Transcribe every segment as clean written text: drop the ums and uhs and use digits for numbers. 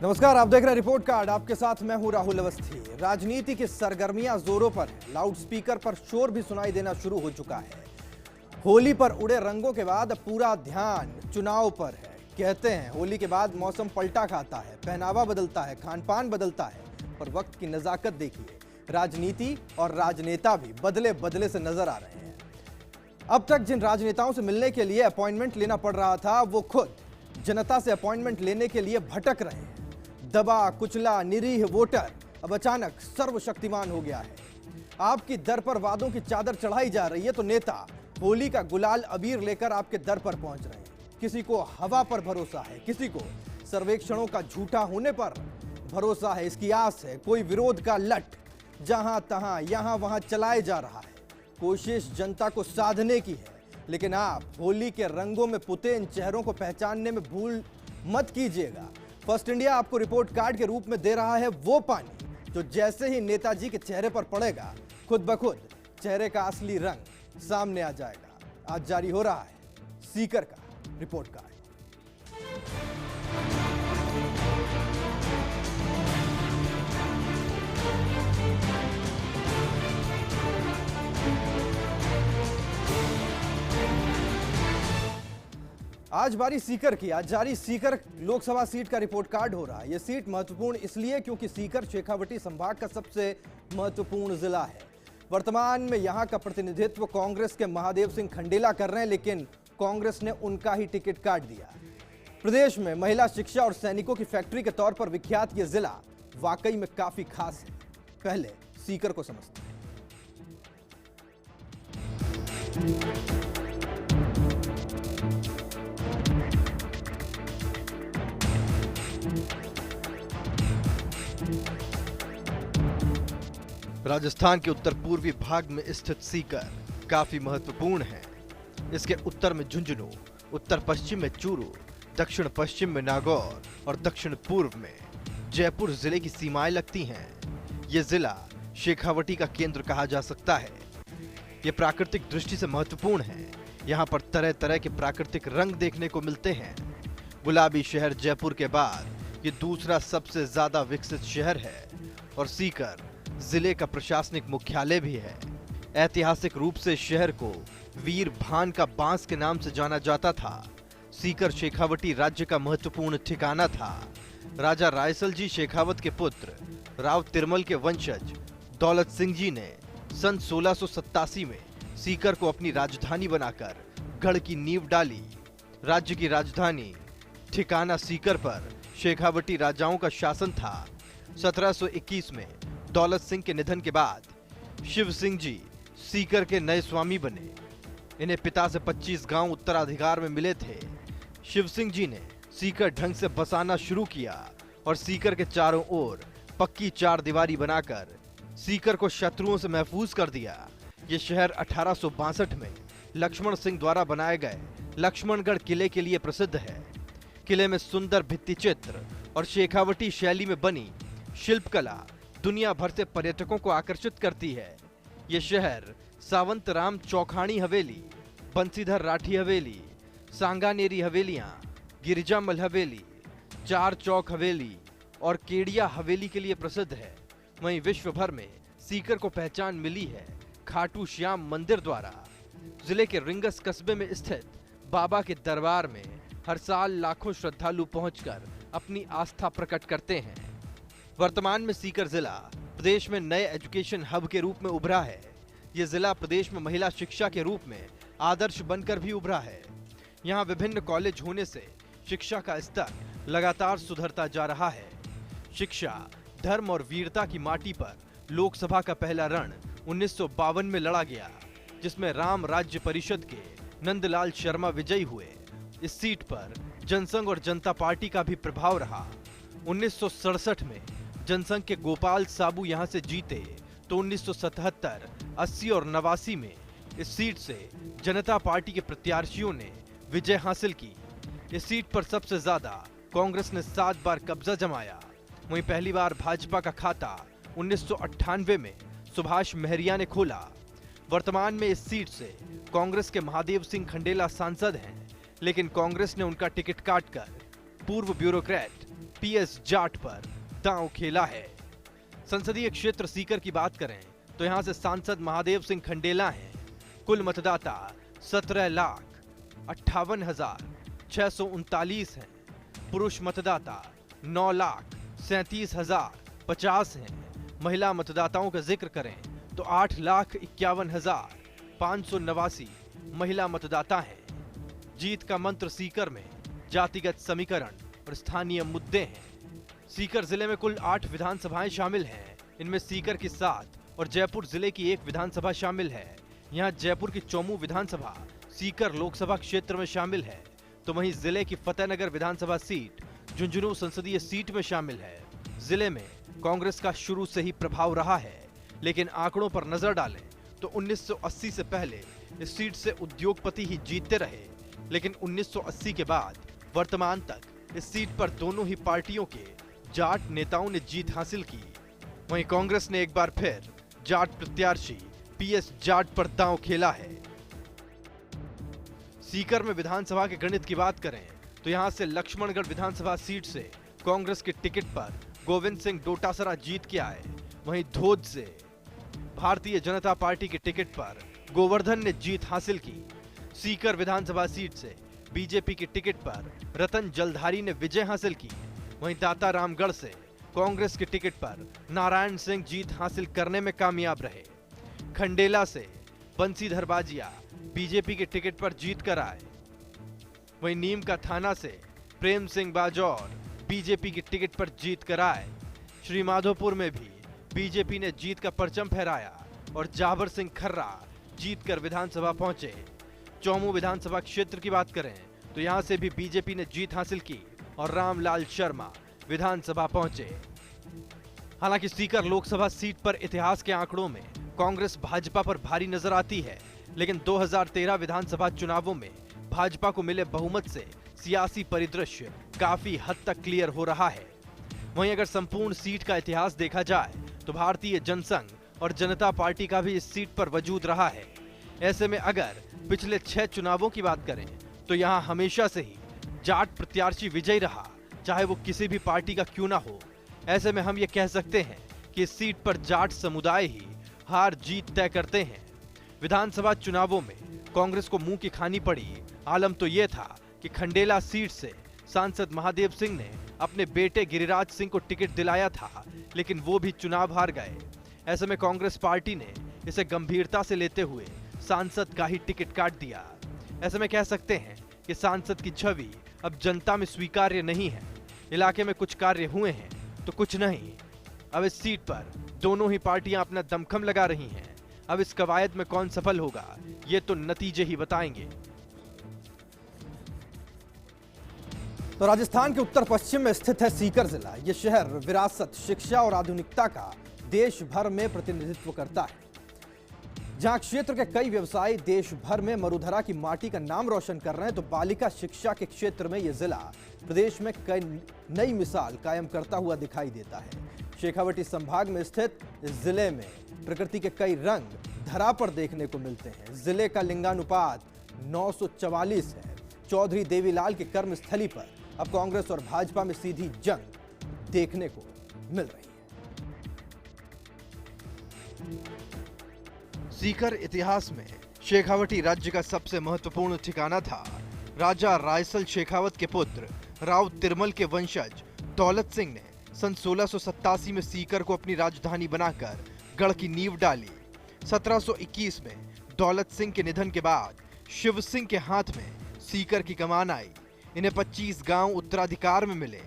नमस्कार, आप देख रहे हैं रिपोर्ट कार्ड। आपके साथ मैं हूं राहुल अवस्थी। राजनीति की सरगर्मियां जोरों पर है। लाउडस्पीकर पर शोर भी सुनाई देना शुरू हो चुका है। होली पर उड़े रंगों के बाद पूरा ध्यान चुनाव पर है। कहते हैं होली के बाद मौसम पलटा खाता है, पहनावा बदलता है, खान पान बदलता है, पर वक्त की नजाकत देखिए, राजनीति और राजनेता भी बदले बदले से नजर आ रहे हैं। अब तक जिन राजनेताओं से मिलने के लिए अपॉइंटमेंट लेना पड़ रहा था, वो खुद जनता से अपॉइंटमेंट लेने के लिए भटक रहे हैं। दबा कुचला निरीह वोटर अब अचानक सर्वशक्तिमान हो गया है। आपकी दर पर वादों की चादर चढ़ाई जा रही है तो नेता होली का गुलाल अबीर लेकर आपके दर पर पहुंच रहे हैं। किसी को हवा पर भरोसा है, किसी को सर्वेक्षणों का झूठा होने पर भरोसा है, इसकी आस है। कोई विरोध का लट जहां तहां यहां वहां चलाए जा रहा है। कोशिश जनता को साधने की है, लेकिन आप होली के रंगों में पुते इन चेहरों को पहचानने में भूल मत कीजिएगा। फर्स्ट इंडिया आपको रिपोर्ट कार्ड के रूप में दे रहा है वो पानी जो जैसे ही नेताजी के चेहरे पर पड़ेगा, खुद ब खुद चेहरे का असली रंग सामने आ जाएगा। आज जारी हो रहा है सीकर का रिपोर्ट कार्ड। आज बारी सीकर की। आज जारी सीकर लोकसभा सीट का रिपोर्ट कार्ड हो रहा है। यह सीट महत्वपूर्ण इसलिए क्योंकि सीकर शेखावटी संभाग का सबसे महत्वपूर्ण जिला है। वर्तमान में यहां का प्रतिनिधित्व कांग्रेस के महादेव सिंह खंडेला कर रहे हैं, लेकिन कांग्रेस ने उनका ही टिकट काट दिया। प्रदेश में महिला शिक्षा और सैनिकों की फैक्ट्री के तौर पर विख्यात यह जिला वाकई में काफी खास है। पहले सीकर को समझते हैं। राजस्थान के उत्तर पूर्वी भाग में स्थित सीकर काफी महत्वपूर्ण है। इसके उत्तर में झुंझुनू, उत्तर पश्चिम में चूरू, दक्षिण पश्चिम में नागौर और दक्षिण पूर्व में जयपुर जिले की सीमाएं लगती हैं। यह जिला शेखावटी का केंद्र कहा जा सकता है। यह प्राकृतिक दृष्टि से महत्वपूर्ण है। यहाँ पर तरह तरह के प्राकृतिक रंग देखने को मिलते हैं। गुलाबी शहर जयपुर के बाद ये दूसरा सबसे ज्यादा विकसित शहर है और सीकर जिले का प्रशासनिक मुख्यालय भी है। ऐतिहासिक रूप से शहर को वीर भान का बांस के नाम से जाना जाता था। सीकर शेखावटी राज्य का महत्वपूर्ण ठिकाना था। राजा रायसल जी शेखावत के पुत्र राव तिरमल के वंशज दौलत सिंह जी ने सन 1687 में सीकर को अपनी राजधानी बनाकर गढ़ की नींव डाली। राज्य की राजधानी ठिकाना सीकर पर शेखावटी राजाओं का शासन था। 1721 में दौलत सिंह के निधन के बाद शिव सिंह जी सीकर के नए स्वामी बने। इन्हें पिता से 25 गांव उत्तराधिकार में मिले थे। शिव सिंह जी ने सीकर ढंग से बसाना शुरू किया और सीकर के चारों ओर पक्की चार दीवारी बनाकर सीकर को शत्रुओं से महफूज कर दिया। ये शहर 1862 में लक्ष्मण सिंह द्वारा बनाए गए लक्ष्मणगढ़ किले के लिए प्रसिद्ध है। किले में सुंदर भित्ति चित्र और शेखावटी शैली में बनी शिल्पकला दुनिया भर से पर्यटकों को आकर्षित करती है। ये शहर सावंत राम चौखानी हवेली, बंसीधर राठी हवेली, सांगानेरी हवेलियां, गिरिजामल हवेली, चार चौक हवेली और केडिया हवेली के लिए प्रसिद्ध है। वहीं विश्व भर में सीकर को पहचान मिली है खाटू श्याम मंदिर द्वारा। जिले के रिंगस कस्बे में स्थित बाबा के दरबार में हर साल लाखों श्रद्धालु पहुंचकर अपनी आस्था प्रकट करते हैं। वर्तमान में सीकर जिला प्रदेश में नए एजुकेशन हब के रूप में उभरा है। यह जिला प्रदेश में महिला शिक्षा के रूप में आदर्श बनकर भी उभरा है। यहाँ विभिन्न कॉलेज होने से शिक्षा का स्तर लगातार सुधरता जा रहा है। शिक्षा, धर्म और वीरता की माटी पर लोकसभा का पहला रण 1952 में लड़ा गया, जिसमें राम राज्य परिषद के नंदलाल शर्मा विजयी हुए। इस सीट पर जनसंघ और जनता पार्टी का भी प्रभाव रहा। 1967 में जनसंघ के गोपाल साबू यहां से जीते तो 1977, 80 और 89 में इस सीट से जनता पार्टी के प्रत्याशियों ने विजय हासिल की। इस सीट पर सबसे ज्यादा कांग्रेस ने 7 बार कब्जा जमाया। वहीं पहली बार भाजपा का खाता 1998 में सुभाष महरिया ने खोला। वर्तमान में इस सीट से कांग्रेस के महादेव सिंह खंडेला सांसद हैं, लेकिन कांग्रेस ने उनका टिकट काटकर पूर्व ब्यूरोक्रेट पीएस जाट पर दांव खेला है। संसदीय क्षेत्र सीकर की बात करें तो यहां से सांसद महादेव सिंह खंडेला हैं। कुल मतदाता 17,58,639 हैं। पुरुष मतदाता 9,37,050 हैं। महिला मतदाताओं का जिक्र करें तो 8,51,589 महिला मतदाता हैं। जीत का मंत्र सीकर में जातिगत समीकरण और स्थानीय मुद्दे हैं। सीकर जिले में कुल 8 विधानसभाएं शामिल हैं। इनमें सीकर की 7 और जयपुर जिले की 1 विधानसभा शामिल है। यहाँ जयपुर की चौमू विधानसभा सीकर लोकसभा क्षेत्र में शामिल है, तो वहीं जिले की फतेहनगर विधानसभा सीट झुंझुनू संसदीय सीट में शामिल है। जिले में कांग्रेस का शुरू से ही प्रभाव रहा है, लेकिन आंकड़ों पर नजर डालें तो 1980 से पहले इस सीट से उद्योगपति ही जीतते रहे, लेकिन 1980 के बाद वर्तमान तक इस सीट पर दोनों ही पार्टियों के जाट नेताओं ने जीत हासिल की। वहीं कांग्रेस ने एक बार फिर जाट प्रत्याशी पीएस जाट पर दांव खेला है। सीकर में विधानसभा के गणित की बात करें तो यहां से लक्ष्मणगढ़ विधानसभा सीट से कांग्रेस के टिकट पर गोविंद सिंह डोटासरा जीत के आए। वहीं धोद से भारतीय जनता पार्टी के टिकट पर गोवर्धन ने जीत हासिल की। सीकर विधानसभा सीट से बीजेपी के टिकट पर रतन जलधारी ने विजय हासिल की। वहीं दाता रामगढ़ से कांग्रेस के टिकट पर नारायण सिंह जीत हासिल करने में कामयाब रहे। खंडेला से बंसीधर बाजिया बीजेपी के टिकट पर जीत कर आए। वहीं नीम का थाना से प्रेम सिंह बाजौर बीजेपी के टिकट पर जीत कर आए। श्री माधोपुर में भी बीजेपी ने जीत का परचम फहराया और जाबर सिंह खर्रा जीत कर विधानसभा पहुंचे। चौमू विधानसभा क्षेत्र की बात करें तो यहां से भी बीजेपी ने जीत हासिल की और रामलाल शर्मा विधानसभा पहुंचे। हालांकि सीकर लोकसभा सीट पर इतिहास के आंकड़ों में कांग्रेस भाजपा पर भारी नजर आती है, लेकिन 2013 विधानसभा चुनावों में भाजपा को मिले बहुमत से सियासी परिदृश्य काफी हद तक क्लियर हो रहा है। वहीं अगर संपूर्ण सीट का इतिहास देखा जाए तो भारतीय जनसंघ और जनता पार्टी का भी इस सीट पर वजूद रहा है। ऐसे में अगर पिछले 6 चुनावों की बात करें तो यहां हमेशा से ही जाट प्रत्याशी विजयी रहा, चाहे वो किसी भी पार्टी का क्यों ना हो। ऐसे में हम ये कह सकते हैं कि इस सीट पर जाट समुदाय ही हार जीत तय करते हैं। विधानसभा चुनावों में कांग्रेस को मुंह की खानी पड़ी। आलम तो ये था कि खंडेला सीट से सांसद महादेव सिंह ने अपने बेटे गिरिराज सिंह को टिकट दिलाया था, लेकिन वो भी चुनाव हार गए। ऐसे में कांग्रेस पार्टी ने इसे गंभीरता से लेते हुए सांसद का ही टिकट काट दिया। ऐसे में कह सकते हैं कि सांसद की छवि अब जनता में स्वीकार्य नहीं है। इलाके में कुछ कार्य हुए हैं तो कुछ नहीं। अब इस सीट पर दोनों ही पार्टियां अपना दमखम लगा रही हैं। अब इस कवायद में कौन सफल होगा ये तो नतीजे ही बताएंगे। तो राजस्थान के उत्तर पश्चिम में स्थित है सीकर जिला। यह शहर विरासत, शिक्षा और आधुनिकता का देश भर में प्रतिनिधित्व करता है। जहां क्षेत्र के कई व्यवसायी देश भर में मरुधरा की माटी का नाम रोशन कर रहे हैं, तो बालिका शिक्षा के क्षेत्र में यह जिला प्रदेश में कई नई मिसाल कायम करता हुआ दिखाई देता है। शेखावटी संभाग में स्थित इस जिले में प्रकृति के कई रंग धरा पर देखने को मिलते हैं। जिले का लिंगानुपात 944 है। चौधरी देवीलाल की कर्मस्थली पर अब कांग्रेस और भाजपा में सीधी जंग देखने को मिल रही है। सीकर इतिहास में शेखावटी राज्य का सबसे महत्वपूर्ण ठिकाना था। राजा रायसल शेखावत के पुत्र राव तिरमल के वंशज दौलत सिंह ने सन 1687 में सीकर को अपनी राजधानी बनाकर गढ़ की नींव डाली। 1721 में दौलत सिंह के निधन के बाद शिव सिंह के हाथ में सीकर की कमान आई। इन्हें 25 गांव उत्तराधिकार में मिले।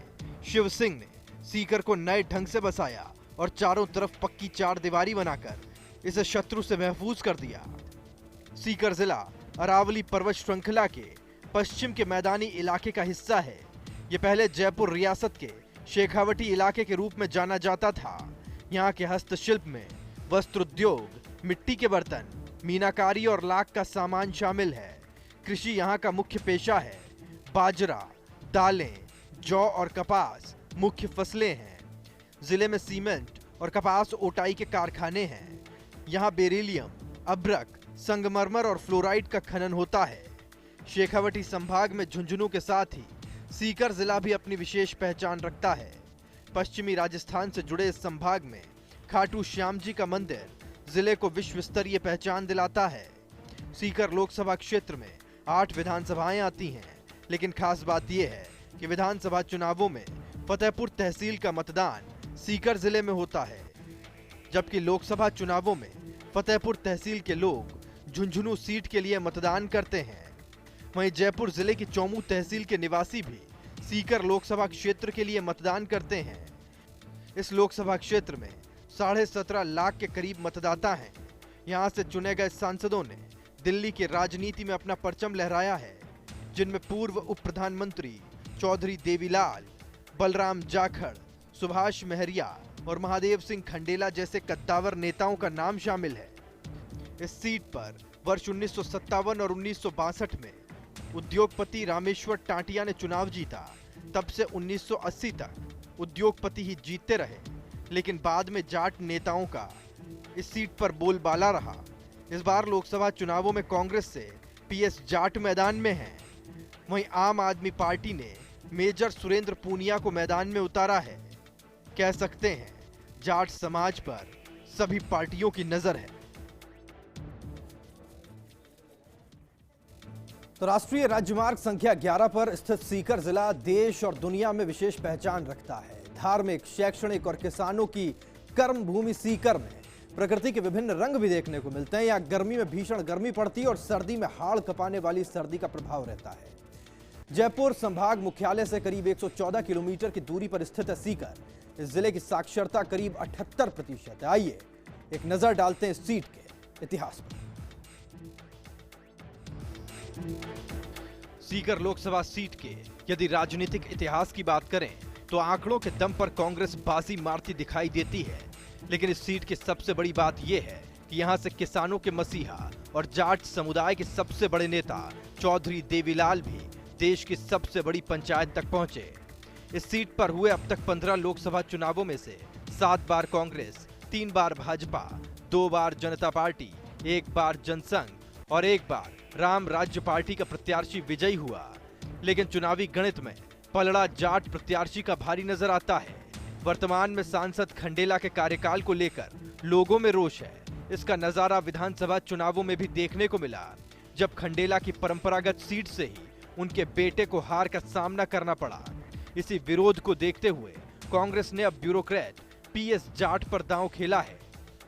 शिव सिंह ने सीकर को नए ढंग से बसाया और चारों तरफ पक्की चार दीवारी बनाकर इसे शत्रु से महफूज कर दिया। सीकर जिला अरावली पर्वत श्रृंखला के पश्चिम के मैदानी इलाके का हिस्सा है। ये पहले जयपुर रियासत के शेखावटी इलाके के रूप में जाना जाता था। यहाँ के हस्तशिल्प में वस्त्र उद्योग, मिट्टी के बर्तन, मीनाकारी और लाख का सामान शामिल है। कृषि यहाँ का मुख्य पेशा है। बाजरा, दालें, जौ और कपास मुख्य फसलें हैं। जिले में सीमेंट और कपास ओटाई के कारखाने हैं। यहाँ बेरिलियम, अभ्रक, संगमरमर और फ्लोराइड का खनन होता है। शेखावटी संभाग में झुंझुनू के साथ ही सीकर जिला भी अपनी विशेष पहचान रखता है। पश्चिमी राजस्थान से जुड़े इस संभाग में खाटू श्याम जी का मंदिर जिले को विश्व स्तरीय पहचान दिलाता है। सीकर लोकसभा क्षेत्र में 8 विधानसभाएं आती हैं, लेकिन खास बात यह है कि विधानसभा चुनावों में फतेहपुर तहसील का मतदान सीकर जिले में होता है, जबकि लोकसभा चुनावों में फतेहपुर तहसील के लोग झुंझुनू सीट के लिए मतदान करते हैं। वहीं जयपुर जिले की चौमू तहसील के निवासी भी सीकर लोकसभा क्षेत्र के लिए मतदान करते हैं। इस लोकसभा क्षेत्र में 17.5 लाख के करीब मतदाता हैं। यहां से चुने गए सांसदों ने दिल्ली की राजनीति में अपना परचम लहराया है, जिनमें पूर्व उप प्रधानमंत्री चौधरी देवीलाल, बलराम जाखड़, सुभाष महरिया और महादेव सिंह खंडेला जैसे कद्दावर नेताओं का नाम शामिल है। इस सीट पर वर्ष 1957 और 1962 में उद्योगपति रामेश्वर टाटिया ने चुनाव जीता। तब से 1980 तक उद्योगपति ही जीतते रहे, लेकिन बाद में जाट नेताओं का इस सीट पर बोलबाला रहा। इस बार लोकसभा चुनावों में कांग्रेस से पीएस जाट मैदान में हैं। वहीं आम आदमी पार्टी ने मेजर सुरेंद्र पूनिया को मैदान में उतारा है। कह सकते हैं जाट समाज पर सभी पार्टियों की नजर है। तो राष्ट्रीय राजमार्ग संख्या 11 पर स्थित सीकर जिला देश और दुनिया में विशेष पहचान रखता है। धार्मिक, शैक्षणिक और किसानों की कर्म भूमि सीकर में प्रकृति के विभिन्न रंग भी देखने को मिलते हैं। यहाँ गर्मी में भीषण गर्मी पड़ती है और सर्दी में हाड़ कपाने वाली सर्दी का प्रभाव रहता है। जयपुर संभाग मुख्यालय से करीब 114 किलोमीटर की दूरी पर स्थित है सीकर। इस जिले की साक्षरता करीब 78% है। आइए एक नजर डालते हैं इस सीट के इतिहास पर। सीकर लोकसभा सीट के यदि राजनीतिक इतिहास की बात करें तो आंकड़ों के दम पर कांग्रेस बाजी मारती दिखाई देती है, लेकिन इस सीट की सबसे बड़ी बात यह है कि यहां से किसानों के मसीहा और जाट समुदाय के सबसे बड़े नेता चौधरी देवीलाल भी देश की सबसे बड़ी पंचायत तक पहुंचे। इस सीट पर हुए अब तक 15 लोकसभा चुनावों में से 7 बार कांग्रेस, 3 बार भाजपा, 2 बार जनता पार्टी, 1 बार जनसंघ और 1 बार राम राज्य पार्टी का प्रत्याशी विजयी हुआ। लेकिन चुनावी गणित में पलड़ा जाट प्रत्याशी का भारी नजर आता है। वर्तमान में सांसद खंडेला के कार्यकाल को लेकर लोगों में रोष है। इसका नजारा विधानसभा चुनावों में भी देखने को मिला, जब खंडेला की परंपरागत सीट से ही उनके बेटे को हार का सामना करना पड़ा। इसी विरोध को देखते हुए कांग्रेस ने अब ब्यूरोक्रेट पीएस जाट पर दांव खेला है।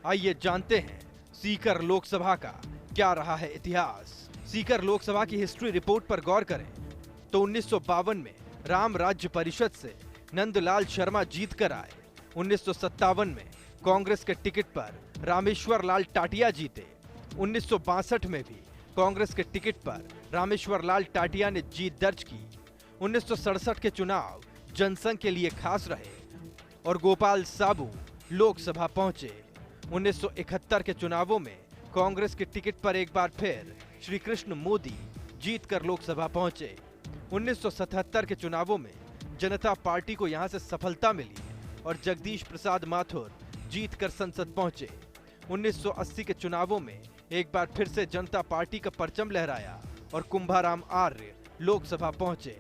आइए जानते हैं सीकर लोकसभा का क्या रहा है इतिहास। सीकर लोकसभा की हिस्ट्री रिपोर्ट पर गौर करें तो 1952 में राम राज्य परिषद से नंदलाल शर्मा जीत कर आए। 1957 में कांग्रेस के टिकट पर रामेश्वर लाल टाटिया जीते। 1962 में भी कांग्रेस के टिकट पर रामेश्वर लाल टाटिया ने जीत दर्ज की। 1967 के चुनाव जनसंघ के लिए खास रहे और गोपाल साबू लोकसभा पहुंचे। 1971 के चुनावों में कांग्रेस के टिकट पर एक बार फिर श्री कृष्ण मोदी जीतकर लोकसभा पहुंचे। 1977 के चुनावों में जनता पार्टी को यहां से सफलता मिली और जगदीश प्रसाद माथुर जीतकर संसद पहुंचे। 1980 के चुनावों में एक बार फिर से जनता पार्टी का परचम लहराया और कुंभाराम आर्य लोकसभा पहुंचे।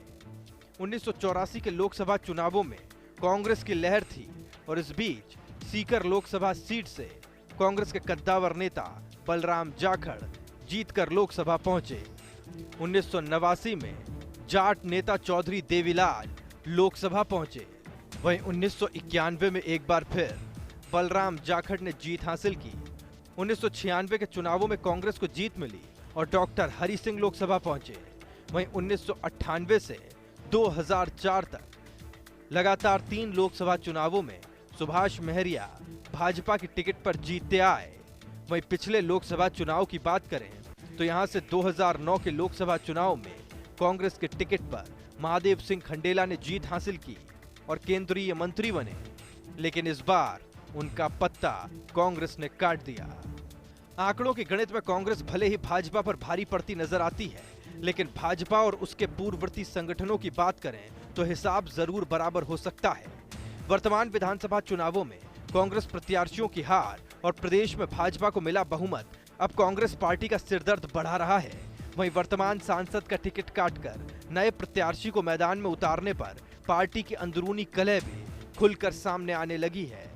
1984 के लोकसभा चुनावों में कांग्रेस की लहर थी और इस बीच सीकर लोकसभा सीट से कांग्रेस के कद्दावर नेता बलराम जाखड़ जीतकर लोकसभा पहुंचे। 1989 में जाट नेता चौधरी देवीलाल लोकसभा पहुंचे। वहीं 1991 में एक बार फिर बलराम जाखड़ ने जीत हासिल की। 1996 के चुनावों में कांग्रेस को जीत मिली और डॉक्टर हरि सिंह लोकसभा पहुंचे। वहीं 1998 से 2004 तक लगातार 3 लोकसभा चुनावों में सुभाष महरिया भाजपा की टिकट पर जीतते आए। वहीं पिछले लोकसभा चुनाव की बात करें तो यहां से 2009 के लोकसभा चुनाव में कांग्रेस के टिकट पर महादेव सिंह खंडेला ने जीत हासिल की और केंद्रीय मंत्री बने। लेकिन इस बार उनका पत्ता कांग्रेस ने काट दिया। आंकड़ों के गणित में कांग्रेस भले ही भाजपा पर भारी पड़ती नजर आती है, लेकिन भाजपा और उसके पूर्ववर्ती संगठनों की बात करें तो हिसाब जरूर बराबर हो सकता है। वर्तमान विधानसभा चुनावों में कांग्रेस प्रत्याशियों की हार और प्रदेश में भाजपा को मिला बहुमत अब कांग्रेस पार्टी का सिरदर्द बढ़ा रहा है। वहीं वर्तमान सांसद का टिकट काटकर नए प्रत्याशी को मैदान में उतारने पर पार्टी की अंदरूनी कलह भी खुलकर सामने आने लगी है,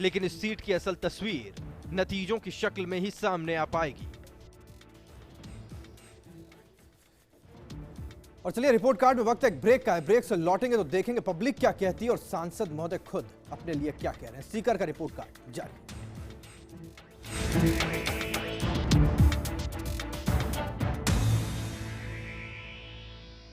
लेकिन इस सीट की असल तस्वीर नतीजों की शक्ल में ही सामने आ पाएगी। और चलिए रिपोर्ट कार्ड में वक्त एक ब्रेक का है। ब्रेक से लौटेंगे तो देखेंगे पब्लिक क्या कहती है और सांसद महोदय खुद अपने लिए क्या कह रहे हैं। स्पीकर का रिपोर्ट कार्ड जारी।